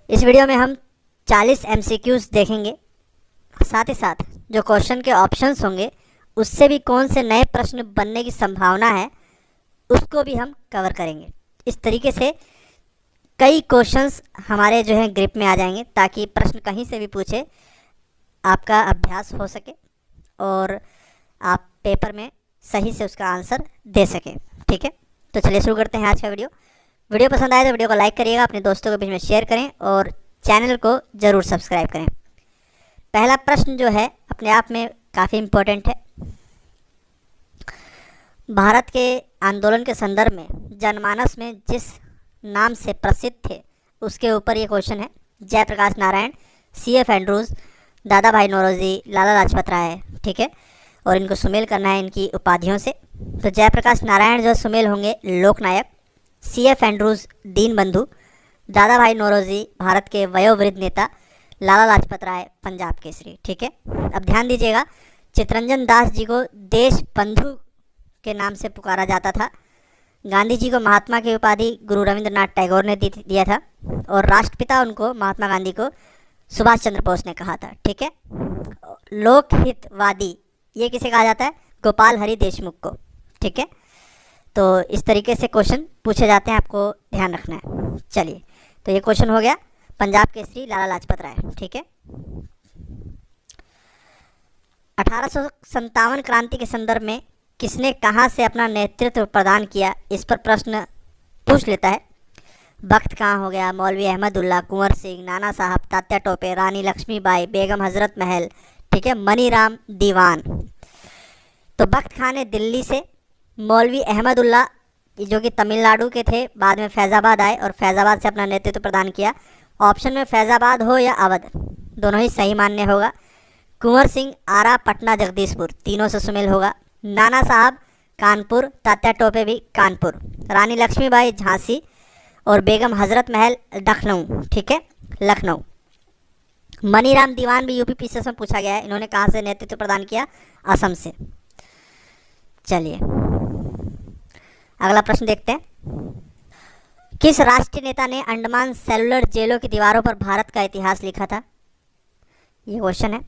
इस वीडियो में हम 40 MCQs देखेंगे, साथ ही साथ जो क्वेश्चन के ऑप्शंस होंगे उससे भी कौन से नए प्रश्न बनने की संभावना है उसको भी हम कवर करेंगे। इस तरीके से कई क्वेश्चंस हमारे जो है ग्रिप में आ जाएंगे ताकि प्रश्न कहीं से भी पूछे आपका अभ्यास हो सके और आप पेपर में सही से उसका आंसर दे सकें। ठीक है, तो चलिए शुरू करते हैं आज का वीडियो पसंद आए तो वीडियो को लाइक करिएगा, अपने दोस्तों के बीच में शेयर करें और चैनल को ज़रूर सब्सक्राइब करें। पहला प्रश्न जो है अपने आप में काफ़ी इम्पोर्टेंट है। भारत के आंदोलन के संदर्भ में जनमानस में जिस नाम से प्रसिद्ध थे उसके ऊपर ये क्वेश्चन है। जयप्रकाश नारायण, CF एंड्रूज, दादा भाई नौरोजी, लाला लाजपत राय। ठीक है, और इनको सुमेल करना है इनकी उपाधियों से। तो जयप्रकाश नारायण जो सुमेल होंगे लोकनायक, CF एंड्रूज दीनबंधु, दादा भाई नौरोजी भारत के वयोवृद्ध नेता, लाला लाजपत राय पंजाब केसरी। ठीक है, अब ध्यान दीजिएगा, चित्तरंजन दास जी को देश बंधु के नाम से पुकारा जाता था। गांधी जी को महात्मा की उपाधि गुरु रविंद्रनाथ टैगोर ने दिया था और राष्ट्रपिता उनको महात्मा गांधी को सुभाष चंद्र बोस ने कहा था। ठीक है, लोकहितवादी ये किसे कहा जाता है? गोपाल हरि देशमुख को। ठीक है, तो इस तरीके से क्वेश्चन पूछे जाते हैं, आपको ध्यान रखना है। चलिए, तो ये क्वेश्चन हो गया पंजाब केसरी लाला लाजपत राय। ठीक है, 1857 क्रांति के संदर्भ में किसने कहाँ से अपना नेतृत्व प्रदान किया, इस पर प्रश्न पूछ लेता है। बख्त खां हो गया, मौलवी अहमदुल्ला, कुंवर सिंह, नाना साहब, तात्या टोपे, रानी लक्ष्मीबाई, बेगम हजरत महल। ठीक है, मनीराम दीवान। तो बख्त खां ने दिल्ली से, मौलवी अहमदुल्ला जो कि तमिलनाडु के थे, बाद में फैज़ाबाद आए और फैज़ाबाद से अपना नेतृत्व प्रदान किया। ऑप्शन में फैज़ाबाद हो या अवध, दोनों ही सही मान्य होगा। कुंवर सिंह आरा, पटना, जगदीशपुर, तीनों से सुमेल होगा। नाना साहब कानपुर, तात्या टोपे भी कानपुर, रानी लक्ष्मीबाई झांसी और बेगम हजरत महल लखनऊ। ठीक है, लखनऊ। मनीराम दीवान भी यूपी पीसीएस में पूछा गया है। इन्होंने कहाँ से नेतृत्व प्रदान किया? असम से। चलिए अगला प्रश्न देखते हैं। किस राष्ट्रीय नेता ने अंडमान सेलुलर जेलों की दीवारों पर भारत का इतिहास लिखा था? ये क्वेश्चन है।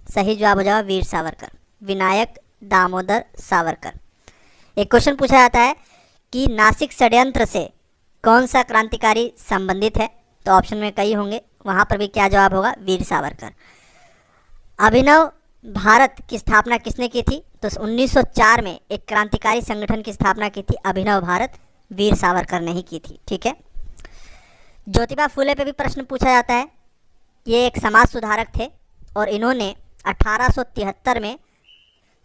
सही जवाब हो जाएगा वीर सावरकर, विनायक दामोदर सावरकर। एक क्वेश्चन पूछा जाता है कि नासिक षड्यंत्र से कौन सा क्रांतिकारी संबंधित है? तो ऑप्शन में कई होंगे, वहाँ पर भी क्या जवाब होगा? वीर सावरकर। अभिनव भारत की स्थापना किसने की थी? तो 1904 में एक क्रांतिकारी संगठन की स्थापना की थी अभिनव भारत, वीर सावरकर ने ही की थी। ठीक है, ज्योतिबा फूले पे भी प्रश्न पूछा जाता है। ये एक समाज सुधारक थे और इन्होंने 1873 में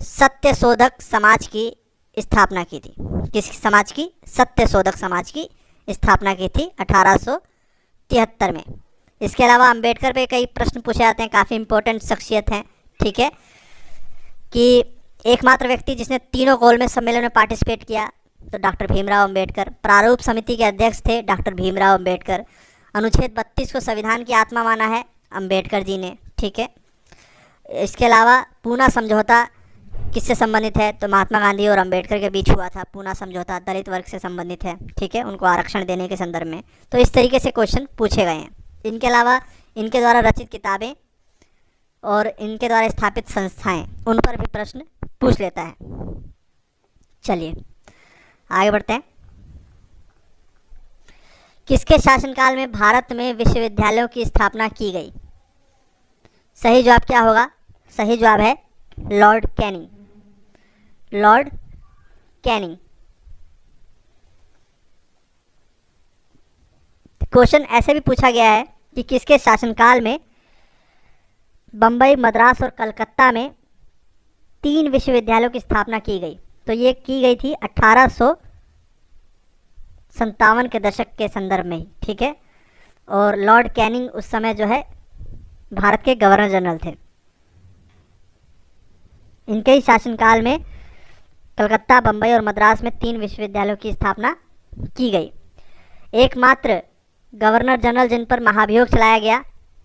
सत्यशोधक समाज की स्थापना की थी। किस समाज की? सत्यशोधक समाज की स्थापना की थी 1873 में। इसके अलावा अंबेडकर पे कई प्रश्न पूछे जाते हैं, काफ़ी इंपॉर्टेंट शख्सियत हैं। ठीक है, कि एकमात्र व्यक्ति जिसने तीनों गोलमेज सम्मेलन में पार्टिसिपेट किया तो डॉक्टर भीमराव अंबेडकर। प्रारूप समिति के अध्यक्ष थे डॉक्टर भीमराव अंबेडकर। अनुच्छेद 32 को संविधान की आत्मा माना है अंबेडकर जी ने। ठीक है, इसके अलावा पूना समझौता किससे संबंधित है? तो महात्मा गांधी और अंबेडकर के बीच हुआ था पूना समझौता, दलित वर्ग से संबंधित है। ठीक है, उनको आरक्षण देने के संदर्भ में। तो इस तरीके से क्वेश्चन पूछे गए हैं। इनके अलावा इनके द्वारा रचित किताबें और इनके द्वारा स्थापित संस्थाएं, उन पर भी प्रश्न पूछ लेता है। चलिए आगे बढ़ते हैं। किसके शासनकाल में भारत में विश्वविद्यालयों की स्थापना की गई? सही जवाब क्या होगा? सही जवाब है Lord Canning. Lord Canning. Question ऐसे भी पूछा गया है कि किसके शासनकाल में बम्बई, मद्रास और कलकत्ता में 3 विश्वविद्यालयों की स्थापना की गई? तो ये की गई थी 1857 के दशक के संदर्भ में ही। ठीक है, और लॉर्ड कैनिंग उस समय जो है भारत के गवर्नर जनरल थे। इनके ही शासनकाल में कलकत्ता, बम्बई और मद्रास में 3 विश्वविद्यालयों की स्थापना की गई। एकमात्र गवर्नर जनरल जिन पर महाभियोग चलाया गया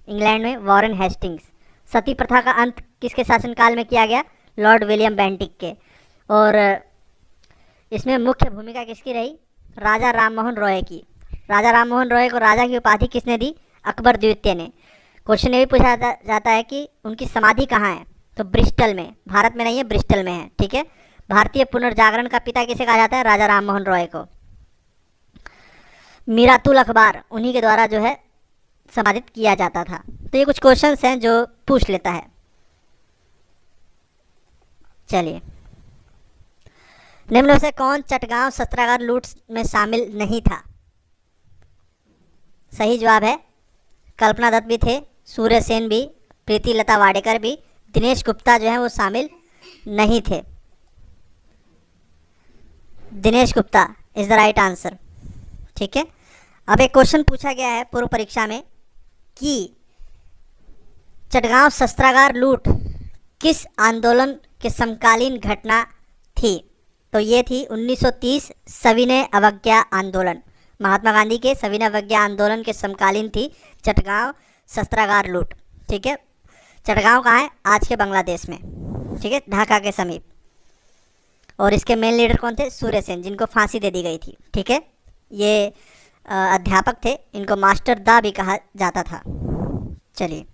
इंग्लैंड में, वॉरेन हेस्टिंग्स। सती प्रथा का अंत किसके शासनकाल में किया गया? लॉर्ड विलियम बेंटिक के। और इसमें मुख्य भूमिका किसकी रही? राजा राममोहन रॉय की। राजा राममोहन रॉय को राजा की उपाधि किसने दी? अकबर द्वितीय ने। क्वेश्चन ये भी पूछा जाता है कि उनकी समाधि कहाँ है, तो ब्रिस्टल में, भारत में नहीं है, ब्रिस्टल में है। ठीक है। भारतीय पुनर्जागरण का पिता किसे कहा जाता है, राजा राम मोहन रॉय को। मीरातुल अखबार उन्हीं के द्वारा जो है समाधित किया जाता था। तो ये कुछ क्वेश्चंस हैं जो पूछ लेता है। चलिए, निम्न में से कौन चटगांव शस्त्रागार लूट में शामिल नहीं था। सही जवाब है कल्पना दत्त भी थे, सूर्य सेन भी, प्रीति लता वाडेकर भी, दिनेश गुप्ता जो है वो शामिल नहीं थे। Dinesh Gupta is the right answer. ठीक है। अब एक क्वेश्चन पूछा गया है पूर्व परीक्षा में कि चटगांव शस्त्रागार लूट किस आंदोलन के समकालीन घटना थी, तो ये थी 1930 सविनय अवज्ञा आंदोलन। महात्मा गांधी के सविनय अवज्ञा आंदोलन के समकालीन थी चटगांव शस्त्रागार लूट। ठीक है। चटगांव कहाँ है, आज के बांग्लादेश में। ठीक है, ढाका के समीप। और इसके मेन लीडर कौन थे, सूर्य सेन, जिनको फांसी दे दी गई थी। ठीक है। ये अध्यापक थे, इनको मास्टर दा भी कहा जाता था। चलिए,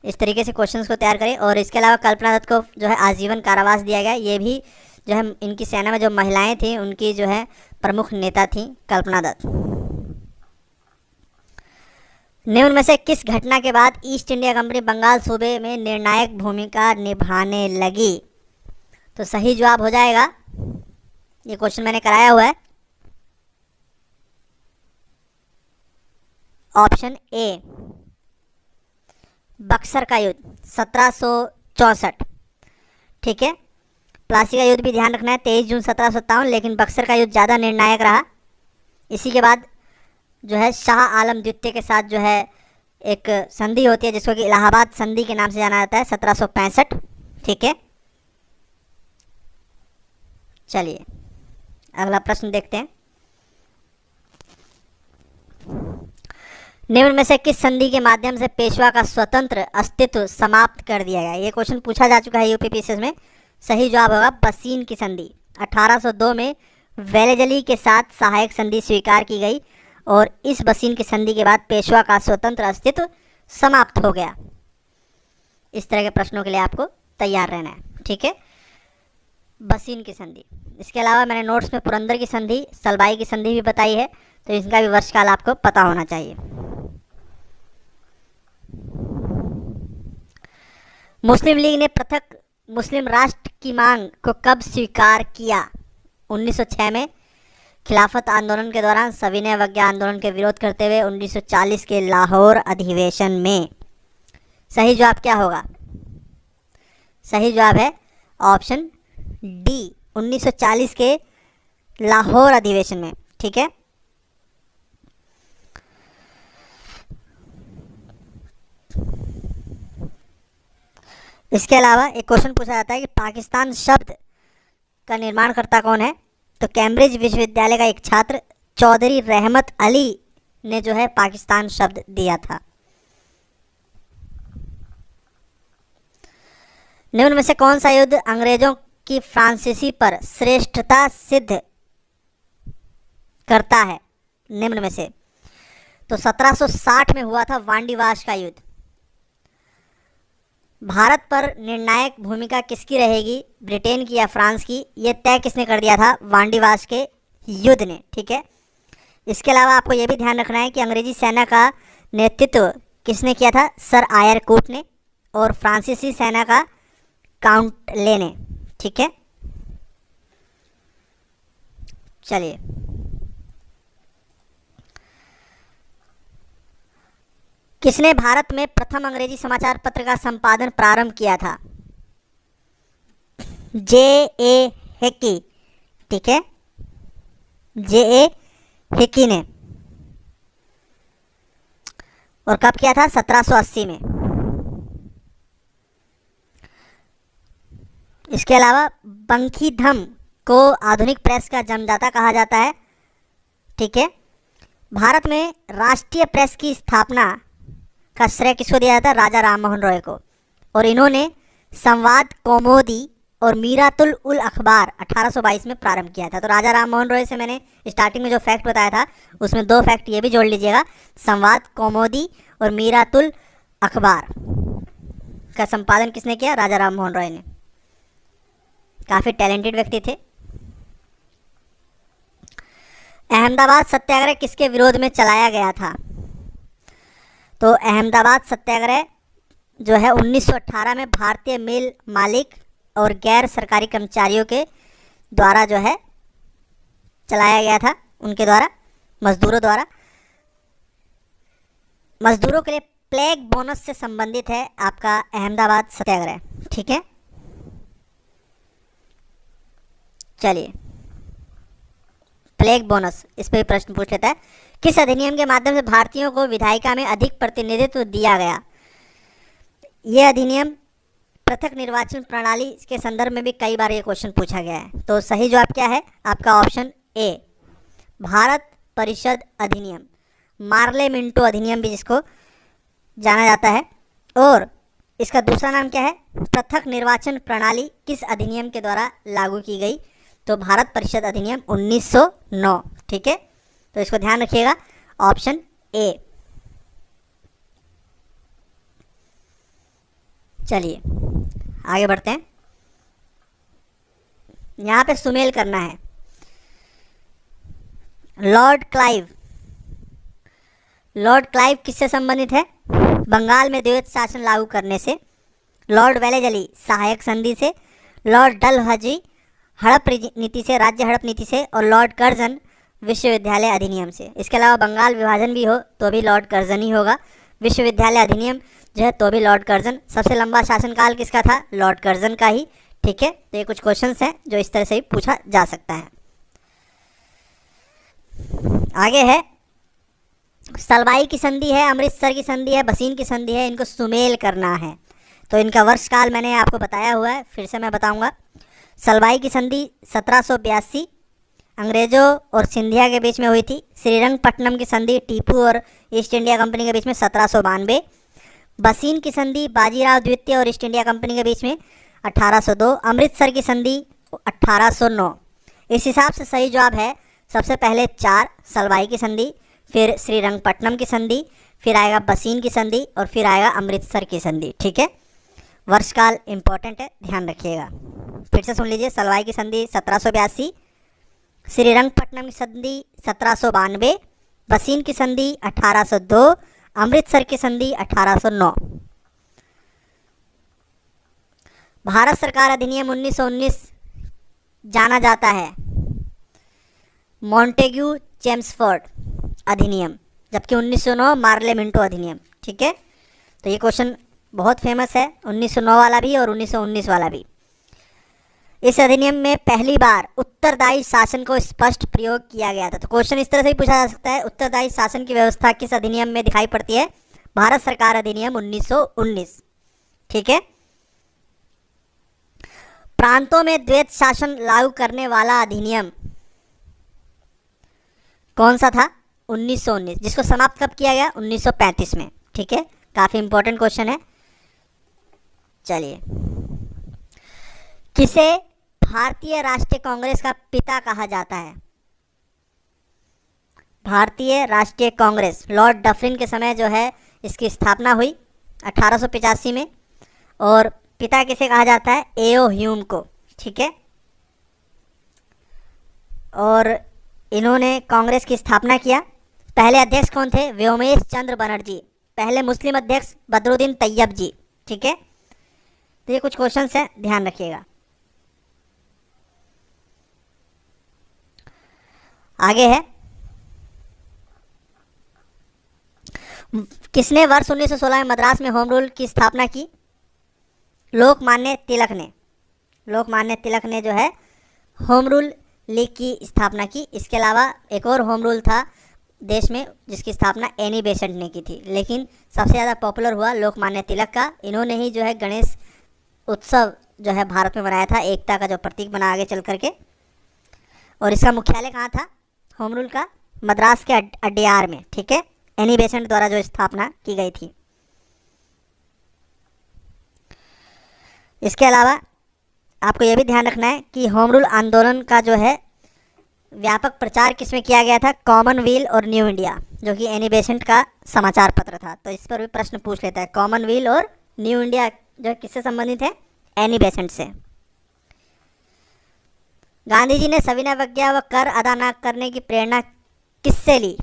इस तरीके से क्वेश्चंस को तैयार करें। और इसके अलावा कल्पना दत्त को जो है आजीवन कारावास दिया गया। ये भी जो है इनकी सेना में जो महिलाएं थीं उनकी जो है प्रमुख नेता थीं कल्पना दत्त। निम्न में से किस घटना के बाद ईस्ट इंडिया कंपनी बंगाल सूबे में निर्णायक भूमिका निभाने लगी, तो सही जवाब हो जाएगा, ये क्वेश्चन मैंने कराया हुआ है, ऑप्शन ए, बक्सर का युद्ध 1764। ठीक है। प्लासी का युद्ध भी ध्यान रखना है 23 जून 1757, लेकिन बक्सर का युद्ध ज़्यादा निर्णायक रहा। इसी के बाद जो है शाह आलम द्वितीय के साथ जो है एक संधि होती है जिसको कि इलाहाबाद संधि के नाम से जाना जाता है, 1765। ठीक है। चलिए, अगला प्रश्न देखते हैं। निम्न में से किस संधि के माध्यम से पेशवा का स्वतंत्र अस्तित्व समाप्त कर दिया गया। ये क्वेश्चन पूछा जा चुका है यूपीपीएससी में। सही जवाब होगा बसीन की संधि। 1802 में वेलेजली के साथ सहायक संधि स्वीकार की गई और इस बसीन की संधि के बाद पेशवा का स्वतंत्र अस्तित्व समाप्त हो गया। इस तरह के प्रश्नों के लिए आपको तैयार रहना है। ठीक है। बसीन की संधि। इसके अलावा मैंने नोट्स में पुरंदर की संधि, सलबाई की संधि भी बताई है, तो इसका भी वर्षकाल आपको पता होना चाहिए। मुस्लिम लीग ने पृथक मुस्लिम राष्ट्र की मांग को कब स्वीकार किया। 1906 में खिलाफत आंदोलन के दौरान सविनय अवज्ञा आंदोलन के विरोध करते हुए 1940 के लाहौर अधिवेशन में। सही जवाब क्या होगा, सही जवाब है ऑप्शन डी, 1940 के लाहौर अधिवेशन में। ठीक है। इसके अलावा एक क्वेश्चन पूछा जाता है कि पाकिस्तान शब्द का निर्माणकर्ता कौन है, तो कैम्ब्रिज विश्वविद्यालय का एक छात्र चौधरी रहमत अली ने जो है पाकिस्तान शब्द दिया था। निम्न में से कौन सा युद्ध अंग्रेजों की फ्रांसीसी पर श्रेष्ठता सिद्ध करता है। निम्न में से, तो 1760 में हुआ था वांडीवाश का युद्ध। भारत पर निर्णायक भूमिका किसकी रहेगी, ब्रिटेन की या फ्रांस की, ये तय किसने कर दिया था, वांडीवाश के युद्ध ने। ठीक है। इसके अलावा आपको ये भी ध्यान रखना है कि अंग्रेजी सेना का नेतृत्व किसने किया था, सर आयर कूट ने, और फ्रांसीसी सेना का काउंट ले ने। ठीक है। चलिए, किसने भारत में प्रथम अंग्रेजी समाचार पत्र का संपादन प्रारंभ किया था, जे.ए. हिकी। ठीक है, जे.ए. हिकी ने। और कब किया था, 1780 में। इसके अलावा बंकीधम को आधुनिक प्रेस का जन्मदाता कहा जाता है। ठीक है। भारत में राष्ट्रीय प्रेस की स्थापना का श्रेय किसको दिया जाता है, राजा राम मोहन रॉय को। और इन्होंने संवाद, कौमुदी और मीरातुल उल अखबार 1822 में प्रारंभ किया था। तो राजा राम मोहन रॉय से मैंने स्टार्टिंग में जो फैक्ट बताया था उसमें 2 फैक्ट ये भी जोड़ लीजिएगा, संवाद कौमुदी और मीरातुल अखबार का संपादन किसने किया? राजा राम मोहन रॉय ने। काफ़ी टैलेंटेड व्यक्ति थे। अहमदाबाद सत्याग्रह किसके विरोध में चलाया गया था? तो अहमदाबाद सत्याग्रह जो है 1918 में भारतीय मिल मालिक और गैर सरकारी कर्मचारियों के द्वारा जो है चलाया गया था, उनके द्वारा, मजदूरों द्वारा। मजदूरों के लिए प्लेग बोनस से संबंधित है आपका अहमदाबाद सत्याग्रह, ठीक है। चलिए, प्लेग बोनस, इस पर प्रश्न पूछ लेता है। किस अधिनियम के माध्यम से भारतीयों को विधायिका में अधिक प्रतिनिधित्व दिया गया? यह अधिनियम पृथक निर्वाचन प्रणाली के संदर्भ में भी कई बार ये क्वेश्चन पूछा गया है। तो सही जवाब क्या है आपका? ऑप्शन ए, भारत परिषद अधिनियम, मार्ले मिंटो अधिनियम भी जिसको जाना जाता है। और इसका दूसरा नाम क्या है? पृथक निर्वाचन प्रणाली किस अधिनियम के द्वारा लागू की गई? तो भारत परिषद अधिनियम 1909, ठीक है। तो इसको ध्यान रखिएगा, ऑप्शन ए। चलिए आगे बढ़ते हैं। यहाँ पे सुमेल करना है। लॉर्ड क्लाइव, लॉर्ड क्लाइव किससे संबंधित है? बंगाल में द्वैत शासन लागू करने से, लॉर्ड वेलेजली सहायक संधि से, लॉर्ड डलहौजी हड़प नीति से, राज्य हड़प नीति से, और लॉर्ड कर्जन विश्वविद्यालय अधिनियम से। इसके अलावा बंगाल विभाजन भी हो तो भी लॉर्ड कर्जन ही होगा। विश्वविद्यालय अधिनियम जो है तो भी लॉर्ड कर्जन। सबसे लंबा शासनकाल किसका था? लॉर्ड कर्जन का ही, ठीक है। तो ये कुछ क्वेश्चंस हैं जो इस तरह से ही पूछा जा सकता है। आगे है, सलवाई की संधि है, अमृतसर की संधि है, बसीन की संधि है, इनको सुमेल करना है। तो इनका वर्षकाल मैंने आपको बताया हुआ है, फिर से मैं बताऊंगा। सलवाई की संधि 1782 अंग्रेजों और सिंधिया के बीच में हुई थी। श्रीरंगपट्टनम की संधि टीपू और ईस्ट इंडिया कंपनी के बीच में 1792। बसीन की संधि बाजीराव द्वितीय और ईस्ट इंडिया कंपनी के बीच में 1802। अमृतसर की संधि 1809। इस हिसाब से सही जवाब है सबसे पहले 4, सलवाई की संधि, फिर श्रीरंगपट्टनम की संधि, फिर आएगा बसीन की संधि और फिर आएगा अमृतसर की संधि, ठीक है। वर्षकाल इंपॉर्टेंट है, ध्यान रखिएगा। फिर से सुन लीजिए, सलवाई की संधि 1782, श्रीरंगपट्टनम की संधि 1792, बसीन की संधि 1802, अमृतसर की संधि 1809। भारत सरकार अधिनियम 1919 जाना जाता है मॉन्टेग्यू चेम्सफोर्ड अधिनियम, जबकि 1909 मार्ले मिंटो अधिनियम, ठीक है। तो ये क्वेश्चन बहुत फेमस है, 1909 वाला भी और 1919 वाला भी। इस अधिनियम में पहली बार उत्तरदायी शासन को स्पष्ट प्रयोग किया गया था। तो क्वेश्चन इस तरह से ही पूछा जा सकता है, उत्तरदायी शासन की व्यवस्था किस अधिनियम में दिखाई पड़ती है? भारत सरकार अधिनियम 1919, ठीक है। प्रांतों में द्वैत शासन लागू करने वाला अधिनियम कौन सा था? 1919, जिसको समाप्त कब किया गया? 1935 में, ठीक है। काफी इंपॉर्टेंट क्वेश्चन है। चलिए, किसे भारतीय राष्ट्रीय कांग्रेस का पिता कहा जाता है? भारतीय राष्ट्रीय कांग्रेस लॉर्ड डफरिन के समय जो है इसकी स्थापना हुई 1885 में, और पिता किसे कहा जाता है? एओ ह्यूम को, ठीक है। और इन्होंने कांग्रेस की स्थापना किया। पहले अध्यक्ष कौन थे? व्योमेश चंद्र बनर्जी। पहले मुस्लिम अध्यक्ष बदरुद्दीन तैयब जी, ठीक है। तो ये कुछ क्वेश्चंस हैं, ध्यान रखिएगा। आगे है, किसने वर्ष 1916 में मद्रास में होम रूल की स्थापना की? लोकमान्य तिलक ने। लोकमान्य तिलक ने जो है होम रूल लीग की स्थापना की। इसके अलावा एक और होम रूल था देश में जिसकी स्थापना एनी बेसेंट ने की थी, लेकिन सबसे ज़्यादा पॉपुलर हुआ लोकमान्य तिलक का। इन्होंने ही जो है गणेश उत्सव जो है भारत में बनाया था, एकता का जो प्रतीक बना आगे चल करके। और इसका मुख्यालय कहाँ था होम रूल का? मद्रास के अड्यार में, ठीक है। एनी बेसेंट द्वारा जो स्थापना की गई थी। इसके अलावा आपको यह भी ध्यान रखना है कि होम रूल आंदोलन का जो है व्यापक प्रचार किसमें किया गया था, कॉमनवेल्थ और न्यू इंडिया, जो कि एनी बेसेंट का समाचार पत्र था। तो इस पर भी प्रश्न पूछ लेता है, कॉमनवेल्थ और न्यू इंडिया जो किससे संबंधित है, एनी बेसेंट से। गांधी जी ने सविनय अवज्ञा व कर अदा न करने की प्रेरणा किससे ली?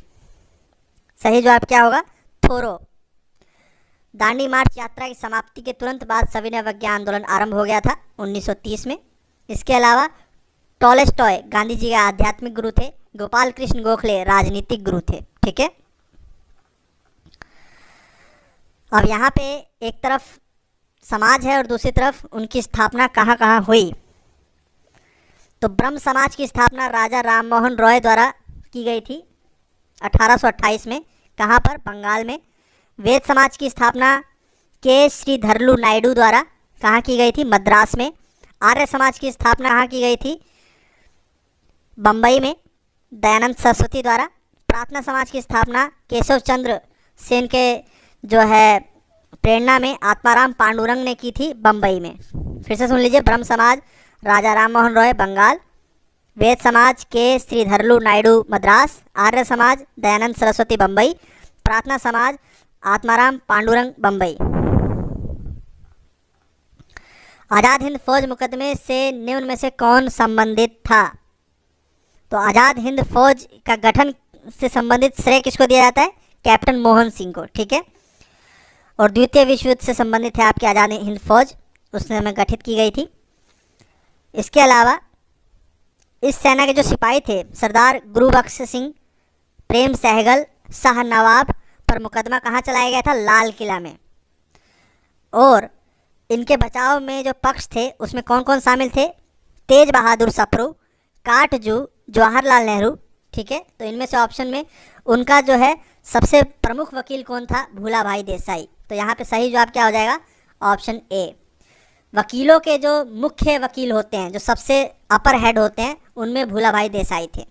सही जवाब क्या होगा, थोरो। दांडी मार्च यात्रा की समाप्ति के तुरंत बाद सविनय अवज्ञा आंदोलन आरंभ हो गया था 1930 में। इसके अलावा टॉलस्टॉय गांधी जी के आध्यात्मिक गुरु थे, गोपाल कृष्ण गोखले राजनीतिक गुरु थे। ठीक है, अब यहाँ पे एक तरफ समाज है और दूसरी तरफ उनकी स्थापना कहाँ कहाँ हुई। तो ब्रह्म समाज की स्थापना राजा राम मोहन रॉय द्वारा की गई थी 1828 में। कहाँ पर, बंगाल में। वेद समाज की स्थापना के श्रीधरलू नायडू द्वारा कहाँ की गई थी, मद्रास में। आर्य समाज की स्थापना कहाँ की गई थी, बम्बई में, दयानंद सरस्वती द्वारा। प्रार्थना समाज की स्थापना केशव चंद्र सेन के जो है प्रेरणा में आत्माराम पांडुरंग ने की थी, बम्बई में। फिर से सुन लीजिए, ब्रह्म समाज राजा राम मोहन रॉय, बंगाल। वेद समाज के श्रीधरलू नायडू, मद्रास। आर्य समाज दयानंद सरस्वती, बम्बई। प्रार्थना समाज आत्माराम पांडुरंग, बम्बई। आज़ाद हिंद फौज मुकदमे से निम्न में से कौन संबंधित था? तो आज़ाद हिंद फौज का गठन से संबंधित श्रेय किसको दिया जाता है, कैप्टन मोहन सिंह को। ठीक है, और द्वितीय विश्व युद्ध से संबंधित है आपकी आज़ाद हिंद फौज, उस समय गठित की गई थी। इसके अलावा इस सेना के जो सिपाही थे, सरदार गुरुबख्श सिंह, प्रेम सहगल, शाह नवाब पर मुकदमा कहाँ चलाया गया था, लाल किला में। और इनके बचाव में जो पक्ष थे उसमें कौन कौन शामिल थे, तेज बहादुर सप्रू, काटजू, जवाहरलाल नेहरू। ठीक है, तो इनमें से ऑप्शन में उनका जो है सबसे प्रमुख वकील कौन था, भूला भाई देसाई। तो यहाँ पे सही जवाब क्या हो जाएगा, ऑप्शन ए। वकीलों के जो मुख्य वकील होते हैं, जो सबसे अपर हेड होते हैं, उनमें भूला भाई देसाई थे।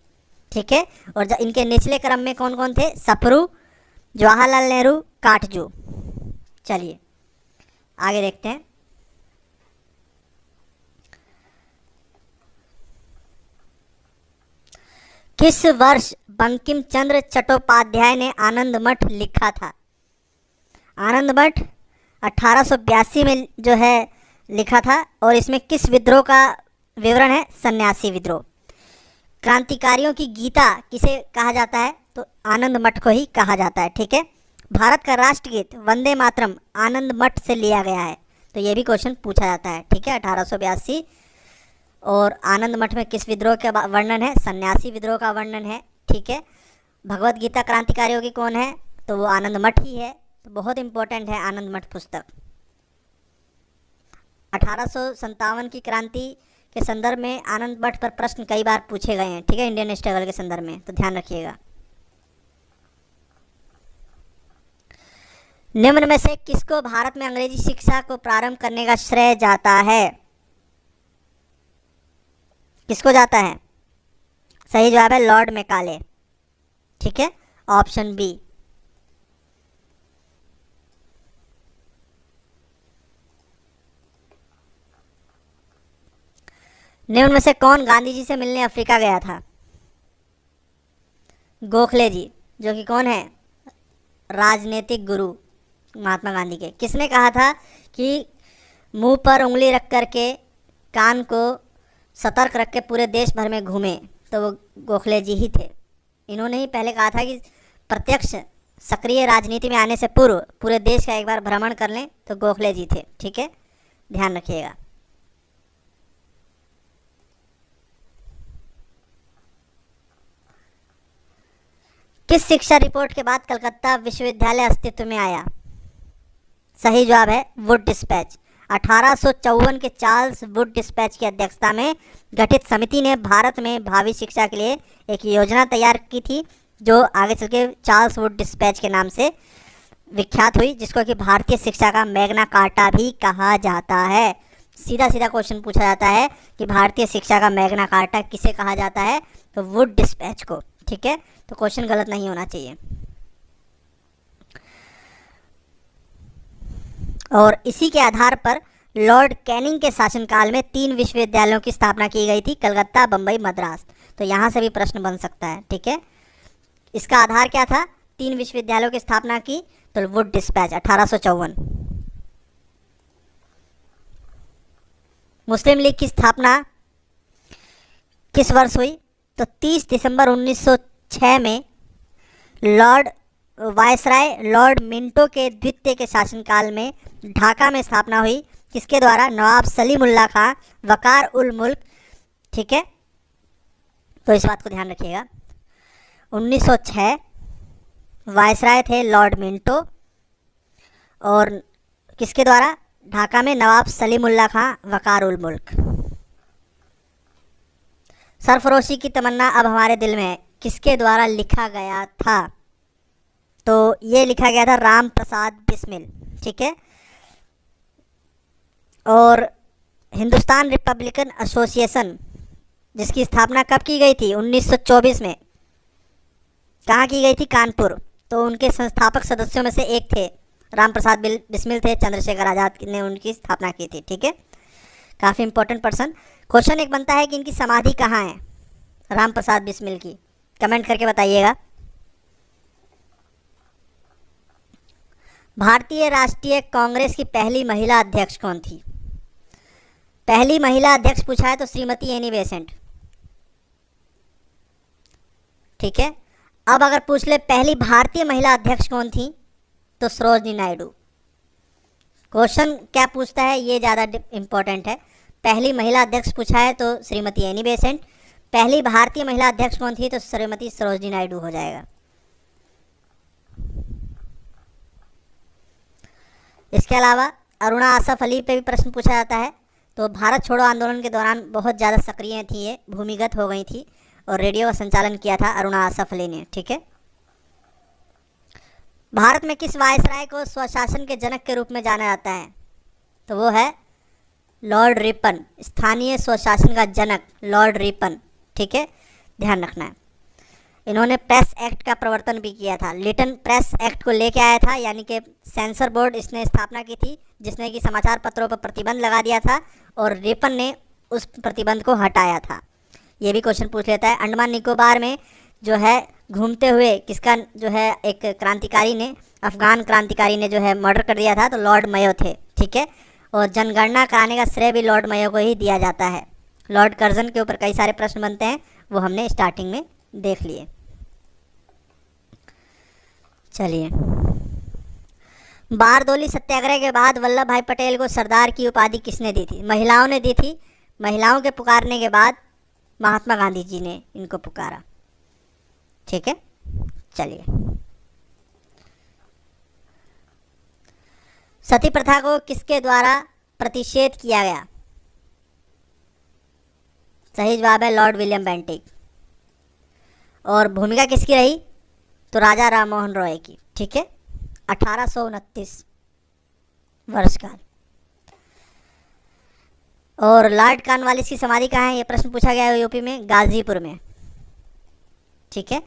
ठीक है, और जो इनके निचले क्रम में कौन कौन थे, सप्रू, जवाहरलाल नेहरू, काटजू। चलिए आगे देखते हैं। किस वर्ष बंकिम चंद्र चट्टोपाध्याय ने आनंद मठ लिखा था? आनंद मठ 1882 में जो है लिखा था, और इसमें किस विद्रोह का विवरण है, सन्यासी विद्रोह। क्रांतिकारियों की गीता किसे कहा जाता है, तो आनंद मठ को ही कहा जाता है। ठीक है, भारत का राष्ट्रगीत वंदे मातरम आनंद मठ से लिया गया है, तो ये भी क्वेश्चन पूछा जाता है। ठीक है, 1882। और आनंद मठ में किस विद्रोह का वर्णन है, सन्यासी विद्रोह का वर्णन है। ठीक है, भगवत गीता क्रांतिकारियों की कौन है, तो वो आनंद मठ ही है। तो बहुत इंपॉर्टेंट है आनंद मठ पुस्तक। 1857 की क्रांति के संदर्भ में आनंद मठ पर प्रश्न कई बार पूछे गए हैं। ठीक है, इंडियन स्ट्रगल के संदर्भ में, तो ध्यान रखिएगा। निम्न में से किसको भारत में अंग्रेजी शिक्षा को प्रारंभ करने का श्रेय जाता है, किसको जाता है? सही जवाब है लॉर्ड मैकाले। ठीक है, ऑप्शन बी। निम्न में से कौन गांधी जी से मिलने अफ्रीका गया था? गोखले जी, जो कि कौन है, राजनीतिक गुरु महात्मा गांधी के। किसने कहा था कि मुंह पर उंगली रख करके कान को सतर्क रख के पूरे देश भर में घूमे, तो वो गोखले जी ही थे। इन्होंने ही पहले कहा था कि प्रत्यक्ष सक्रिय राजनीति में आने से पूर्व पूरे देश का एक बार भ्रमण कर लें, तो गोखले जी थे। ठीक है, ध्यान रखिएगा। किस शिक्षा रिपोर्ट के बाद कलकत्ता विश्वविद्यालय अस्तित्व में आया? सही जवाब है वुड डिस्पैच। 1854 के चार्ल्स वुड डिस्पैच की अध्यक्षता में गठित समिति ने भारत में भावी शिक्षा के लिए एक योजना तैयार की थी, जो आगे चल के चार्ल्स वुड डिस्पैच के नाम से विख्यात हुई, जिसको कि भारतीय शिक्षा का मैग्ना कार्टा भी कहा जाता है। सीधा सीधा क्वेश्चन पूछा जाता है कि भारतीय शिक्षा का मैग्ना कार्टा किसे कहा जाता है, तो वुड डिस्पैच को। ठीक है, तो क्वेश्चन गलत नहीं होना चाहिए। और इसी के आधार पर लॉर्ड कैनिंग के शासनकाल में 3 विश्वविद्यालयों की स्थापना की गई थी, कलकत्ता, बम्बई, मद्रास। तो यहाँ से भी प्रश्न बन सकता है, ठीक है। इसका आधार क्या था? 3 विश्वविद्यालयों की स्थापना की, तो वुड डिस्पैच 1854। मुस्लिम लीग की स्थापना किस वर्ष हुई? तो 30 दिसंबर 1906 में लॉर्ड वायसराय लॉर्ड मिंटो के द्वितीय के शासनकाल में ढाका में स्थापना हुई। किसके द्वारा? नवाब सलीमुल्लाह खां वकार उल मुल्क, ठीक है। तो इस बात को ध्यान रखिएगा। 1906 वायसराय थे लॉर्ड मिंटो, और किसके द्वारा? ढाका में नवाब सलीमुल्लाह खां वकार उल मुल्क। सरफरोशी की तमन्ना अब हमारे दिल में है, किसके द्वारा लिखा गया था? तो ये लिखा गया था राम प्रसाद बिस्मिल, ठीक है। और हिंदुस्तान रिपब्लिकन एसोसिएशन, जिसकी स्थापना कब की गई थी? 1924 में। कहाँ की गई थी? कानपुर। तो उनके संस्थापक सदस्यों में से एक थे राम प्रसाद बिस्मिल थे, चंद्रशेखर आज़ाद ने उनकी स्थापना की थी, ठीक है। काफ़ी इंपॉर्टेंट पर्सन। क्वेश्चन एक बनता है कि इनकी समाधि कहाँ है, राम प्रसाद बिस्मिल की? कमेंट करके बताइएगा। भारतीय राष्ट्रीय कांग्रेस की पहली महिला अध्यक्ष कौन थी? पहली महिला अध्यक्ष पूछा है तो श्रीमती एनी बेसेंट, ठीक है। अब अगर पूछ ले पहली भारतीय महिला अध्यक्ष कौन थी, तो सरोजनी नायडू। क्वेश्चन क्या पूछता है ये ज़्यादा इंपॉर्टेंट है। पहली महिला अध्यक्ष पूछा है तो श्रीमती एनी बेसेंट, पहली भारतीय महिला अध्यक्ष कौन थी, तो श्रीमती सरोजनी नायडू हो जाएगा। इसके अलावा अरुणा आसफ अली पे भी प्रश्न पूछा जाता है। तो भारत छोड़ो आंदोलन के दौरान बहुत ज़्यादा सक्रिय थी, ये भूमिगत हो गई थी, और रेडियो का संचालन किया था अरुणा आसफ अली ने, ठीक है। भारत में किस वायसराय को स्वशासन के जनक के रूप में जाना जाता है? तो वो है लॉर्ड रिपन, स्थानीय स्वशासन का जनक लॉर्ड रिपन, ठीक है, ध्यान रखना है। इन्होंने प्रेस एक्ट का प्रवर्तन भी किया था। लिटन प्रेस एक्ट को लेके आया था, यानी कि सेंसर बोर्ड इसने स्थापना की थी, जिसने कि समाचार पत्रों पर प्रतिबंध लगा दिया था, और रिपन ने उस प्रतिबंध को हटाया था। ये भी क्वेश्चन पूछ लेता है। अंडमान निकोबार में जो है घूमते हुए किसका जो है एक क्रांतिकारी ने, अफगान क्रांतिकारी ने जो है मर्डर कर दिया था, तो लॉर्ड मयो थे, ठीक है। और जनगणना कराने का श्रेय भी लॉर्ड मयो को ही दिया जाता है। लॉर्ड कर्जन के ऊपर कई सारे प्रश्न बनते हैं, वो हमने स्टार्टिंग में देख लिए। चलिए, बारदोली सत्याग्रह के बाद वल्लभ भाई पटेल को सरदार की उपाधि किसने दी थी? महिलाओं ने दी थी। महिलाओं के पुकारने के बाद महात्मा गांधी जी ने इनको पुकारा, ठीक है। चलिए, सती प्रथा को किसके द्वारा प्रतिषेध किया गया? सही जवाब है लॉर्ड विलियम बेंटिक। और भूमिका किसकी रही? तो राजा राममोहन रॉय की, ठीक है। 1829 वर्षकाल। और लॉर्ड कॉर्नवालिस की समाधि कहाँ है? ये प्रश्न पूछा गया है यूपी में, गाजीपुर में, ठीक है।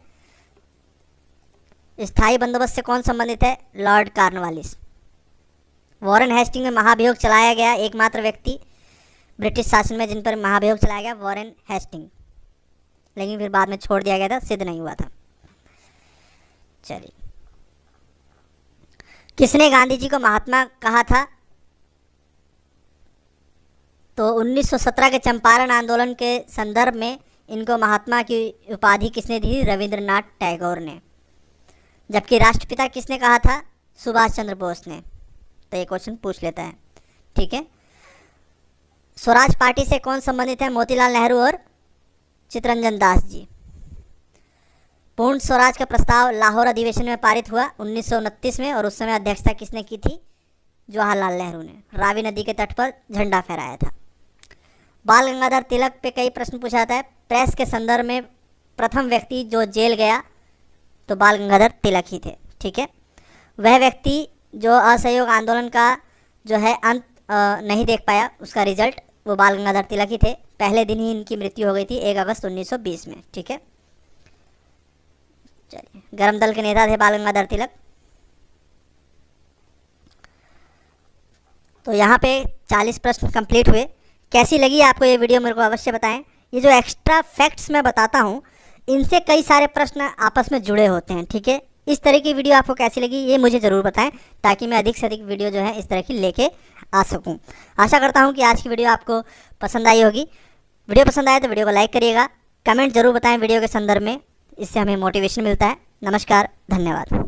स्थायी बंदोबस्त से कौन संबंधित है? Lord Cornwallis. वॉरेन हेस्टिंग में महाभियोग चलाया गया एकमात्र व्यक्ति ब्रिटिश शासन में जिन पर महाभियोग चलाया गया, वॉरेन हेस्टिंग, लेकिन फिर बाद में छोड़ दिया गया था, सिद्ध नहीं हुआ था। चलिए, किसने गांधी जी को महात्मा कहा था? तो 1917 के चंपारण आंदोलन के संदर्भ में इनको महात्मा की उपाधि किसने दी? रविंद्रनाथ टैगोर ने। जबकि राष्ट्रपिता किसने कहा था? सुभाष चंद्र बोस ने। तो ये क्वेश्चन पूछ लेता है, ठीक है। स्वराज पार्टी से कौन संबंधित है? मोतीलाल नेहरू और चित्तरंजन दास जी। पूर्ण स्वराज का प्रस्ताव लाहौर अधिवेशन में पारित हुआ 1929 में, और उस समय अध्यक्षता किसने की थी? जवाहरलाल नेहरू ने। रावी नदी के तट पर झंडा फहराया था। बाल गंगाधर तिलक पे कई प्रश्न पूछा जाता है। प्रेस के संदर्भ में प्रथम व्यक्ति जो जेल गया, तो बाल गंगाधर तिलक ही थे, ठीक है। वह व्यक्ति जो असहयोग आंदोलन का जो है अंत नहीं देख पाया, उसका रिजल्ट, वो बाल गंगाधर तिलक ही थे। पहले दिन ही इनकी मृत्यु हो गई थी 1 अगस्त 1920 में, ठीक है। चलिए, गरम दल के नेता थे बाल गंगाधर तिलक। तो यहाँ पे 40 प्रश्न कंप्लीट हुए। कैसी लगी आपको ये वीडियो मेरे को अवश्य बताएं। ये जो एक्स्ट्रा फैक्ट्स मैं बताता हूँ इनसे कई सारे प्रश्न आपस में जुड़े होते हैं, ठीक है। इस तरह की वीडियो आपको कैसी लगी ये मुझे ज़रूर बताएं, ताकि मैं अधिक से अधिक वीडियो जो है इस तरह की लेके आ सकूं। आशा करता हूं कि आज की वीडियो आपको पसंद आई होगी। वीडियो पसंद आए तो वीडियो को लाइक करिएगा, कमेंट जरूर बताएं वीडियो के संदर्भ में, इससे हमें मोटिवेशन मिलता है। नमस्कार, धन्यवाद।